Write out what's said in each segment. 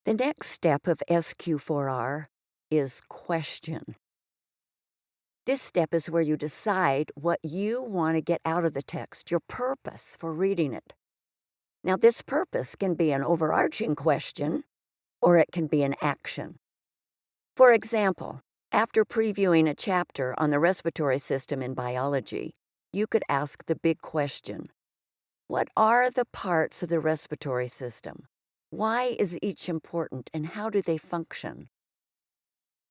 The next step of SQ4R is question. This step is where you decide what you want to get out of the text, your purpose for reading it. Now, this purpose can be an overarching question, or it can be an action. For example, after previewing a chapter on the respiratory system in biology, you could ask the big question: what are the parts of the respiratory system? Why is each important, and how do they function?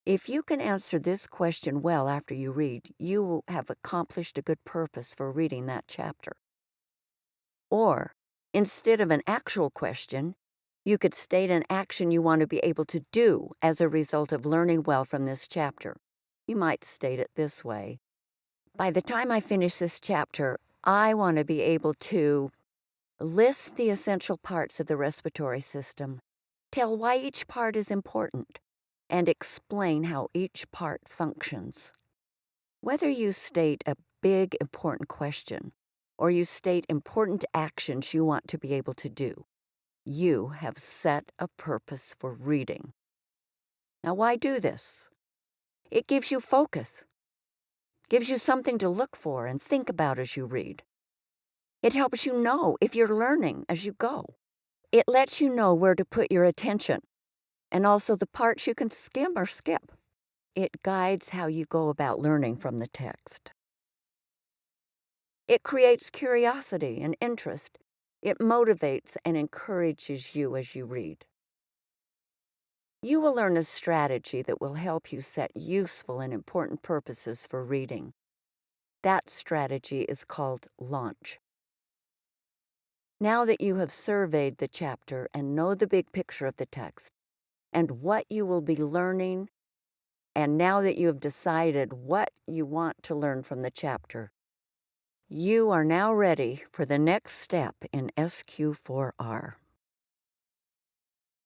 If you can answer this question well after you read, you will have accomplished a good purpose for reading that chapter. Or, instead of an actual question, you could state an action you want to be able to do as a result of learning well from this chapter. You might state it this way: by the time I finish this chapter, I want to be able to list the essential parts of the respiratory system, tell why each part is important, and explain how each part functions. Whether you state a big, important question or you state important actions you want to be able to do, you have set a purpose for reading. Now, why do this? It gives you focus, gives you something to look for and think about as you read. It helps you know if you're learning as you go. It lets you know where to put your attention, and also the parts you can skim or skip. It guides how you go about learning from the text. It creates curiosity and interest. It motivates and encourages you as you read. You will learn a strategy that will help you set useful and important purposes for reading. That strategy is called launch. Now that you have surveyed the chapter and know the big picture of the text and what you will be learning, and now that you have decided what you want to learn from the chapter, you are now ready for the next step in SQ4R.